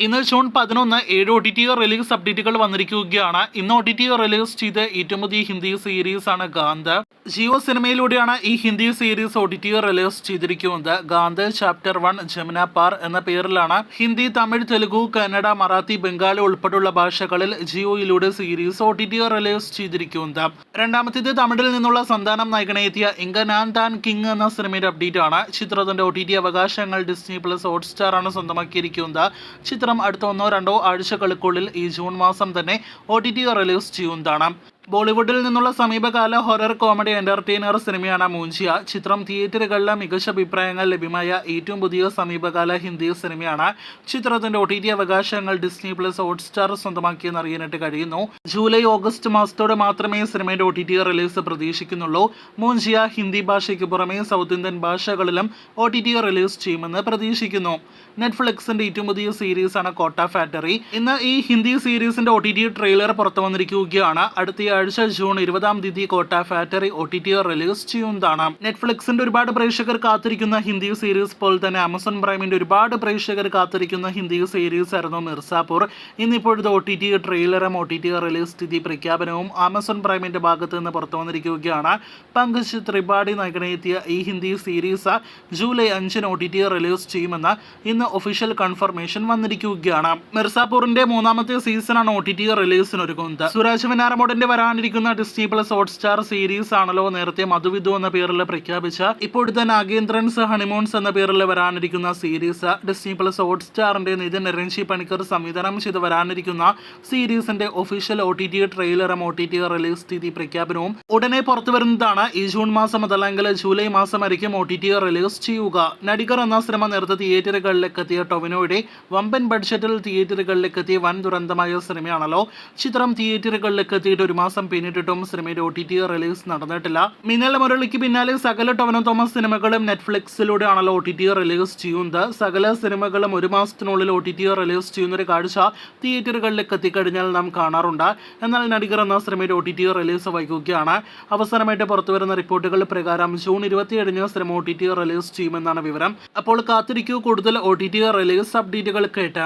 ഇന്ന് June 11 7 OTT release അപ്ഡേറ്റുകൾ വന്നിരിക്കുകയാണ്. ഇന്ന് OTT റിലീസ് ചെയ്ത ഏറ്റവും പുതിയ ഹിന്ദി സീരീസ് ആണ് ഗാന്ത്. ജിയോ സിനിമയിലൂടെയാണ് ഈ ഹിന്ദി സീരീസ് OTT റിലീസ് ചെയ്തിരിക്കുന്നത്. ഗാന്ത് ചാപ്റ്റർ 1 ജമുന പാർ എന്ന പേരിലാണ് ഹിന്ദി, തമിഴ്, തെലുഗു, കന്നഡ, മറാത്തി, ബംഗാളി ഉൾപ്പെടെയുള്ള ഭാഷകളിൽ ജിയോയിലൂടെ സീരീസ് OTT റിലീസ് ചെയ്തിരിക്കുന്നത്. രണ്ടാമത്തേത് തമിഴിൽ നിന്നുള്ള സന്താനം നായകനെ എത്തിയ ഇങ്ക നാൻ താൻ കിങ് എന്ന സിനിമയുടെ അപ്ഡേറ്റ് ആണ്. ചിത്രത്തിന്റെ OTT അവകാശങ്ങൾ ഡിസ്നി പ്ലസ് ഹോട്ട്സ്റ്റാർ ആണ് സ്വന്തമാക്കിയിരിക്കുന്നത്. ചിത്രം അടുത്ത 1-2 ആഴ്ചകൾക്കുള്ളിൽ ഈ ജൂൺ മാസം തന്നെ OTT റിലീസ് ചെയ്യുന്നതാണ്. ബോളിവുഡിൽ നിന്നുള്ള സമീപകാല ഹൊറർ കോമഡി എന്റർടൈനർ സിനിമയാണ് മൂഞ്ചിയ. ചിത്രം തിയേറ്ററുകളിലെ മികച്ച അഭിപ്രായങ്ങൾ ലഭ്യമായ ഏറ്റവും പുതിയ സമീപകാല ഹിന്ദി സിനിമയാണ്. ചിത്രത്തിന്റെ OTT അവകാശങ്ങൾ ഡിസ്നി പ്ലസ് ഹോട്ട്സ്റ്റാർ സ്വന്തമാക്കിയെന്ന് അറിയാനായിട്ട് കഴിയുന്നു. ജൂലൈ ഓഗസ്റ്റ് മാസത്തോടെ മാത്രമേ സിനിമയുടെ OTT റിലീസ് പ്രതീക്ഷിക്കുന്നുള്ളൂ. മൂഞ്ചിയ ഹിന്ദി ഭാഷയ്ക്ക് പുറമെ സൗത്ത് ഇന്ത്യൻ ഭാഷകളിലും OTT റിലീസ് ചെയ്യുമെന്ന് പ്രതീക്ഷിക്കുന്നു. നെറ്റ്ഫ്ലിക്സിന്റെ ഏറ്റവും പുതിയ സീരീസ് ആണ് കോട്ട ഫാക്ടറി. ഇന്ന് ഈ ഹിന്ദി സീരീസിന്റെ OTT ട്രെയിലർ പുറത്തു വന്നിരിക്കുകയാണ്. അടുത്ത ആഴ്ച ജൂൺ 20 കോട്ട ഫാക്ടറി OTT റിലീസ് ചെയ്യുന്നതാണ്. നെറ്റ്ഫ്ലിക്സിന്റെ ഒരുപാട് പ്രേക്ഷകർ കാത്തിരിക്കുന്ന ഹിന്ദി സീരീസ് പോലെ തന്നെ ആമസോൺ പ്രൈമിന്റെ ഒരുപാട് പ്രേക്ഷകർ കാത്തിരിക്കുന്ന ഹിന്ദി സീരീസ് ആയിരുന്നു മിർസാപൂർ. ഇന്നിപ്പോഴത്തെ OTT ട്രെയിലറും OTT റിലീസ് സ്ഥിതി പ്രഖ്യാപനവും ആമസോൺ പ്രൈമിന്റെ ഭാഗത്ത് നിന്ന് പുറത്തു വന്നിരിക്കുകയാണ്. പങ്കജ് ത്രിപാഠി നായകനെത്തിയ ഈ Hindi series July 5 OTT release ചെയ്യുമെന്ന് ഇന്ന് ഒഫീഷ്യൽ കൺഫർമേഷൻ വന്നിരിക്കുകയാണ്. മിർസാപൂറിന്റെ 3ാമത്തെ സീസണാണ് OTT റിലീസിനൊരുങ്ങുന്നത്. സുരാജ് വെഞ്ഞാറമൂടിന്റെ വരാനിരിക്കുന്ന ഡിസ്നി പ്ലസ് ഹോട്ട്സ്റ്റാർ സീരീസ് ആണല്ലോ നേരത്തെ മധുവിധു എന്ന പേരിൽ പ്രഖ്യാപിച്ച ഇപ്പോഴത്തെ നാഗേന്ദ്രൻസ് ഹണിമൂൺസ് എന്ന പേരിൽ വരാനിരിക്കുന്ന സീരീസ്. ഡിസ്നി പ്ലസ് ഹോട്ട്സ്റ്റാറിന്റെ നിതിൻ രഞ്ജി പണിക്കർ സംവിധാനം ചെയ്ത് വരാനിരിക്കുന്ന സീരീസിന്റെ ഒഫീഷ്യൽ OTT ട്രെയിലറും OTT റിലീസ് തീയതി പ്രഖ്യാപനവും ഉടനെ പുറത്തു വരുന്നതാണ്. ഈ ജൂൺ മാസം അതല്ലെങ്കിൽ ജൂലൈ മാസമായിരിക്കും OTT റിലീസ് ചെയ്യുക. നടികർ എന്ന സിനിമ നേരത്തെ തിയേറ്ററുകളിലേക്ക് എത്തിയ ടൊവിനോയുടെ വമ്പൻ ബഡ്ജറ്റിൽ തിയേറ്ററുകളിലേക്ക് എത്തിയ വൻ ദുരന്തമായ സിനിമയാണല്ലോ. ചിത്രം തിയേറ്ററുകളിലേക്ക് എത്തിയിട്ട് ഒരു മാസം പിന്നിട്ടിട്ടും സിനിമയുടെ OTT റിലീസ് നടന്നിട്ടില്ല. മിന്നൽ മുരളിക്ക് പിന്നാലെ സകല ടൊവിനോ തോമസ് സിനിമകളും നെറ്റ്ഫ്ലിക്സിലൂടെ ആണല്ലോ OTT റിലീസ് ചെയ്യുന്നത്. സകല സിനിമകളും ഒരു മാസത്തിനുള്ളിൽ OTT റിലീസ് ചെയ്യുന്നൊരു കാഴ്ച തിയേറ്ററുകളിലേക്ക് എത്തിക്കഴിഞ്ഞാൽ നാം കാണാറുണ്ട്. എന്നാൽ നടികർ എന്ന സിനിമയുടെ OTT റിലീസ് വൈകുകയാണ്. അവസാനമായിട്ട് പുറത്തുവരുന്ന റിപ്പോർട്ടുകൾ പ്രകാരം ജൂൺ 27 സിനിമ OTT റിലീസ് ചെയ്യുമെന്നാണ് വിവരം. അപ്പോൾ കാത്തിരിക്കൂ കൂടുതൽ OTT റിലീസ് അപ്ഡേറ്റുകൾ കേട്ടാം.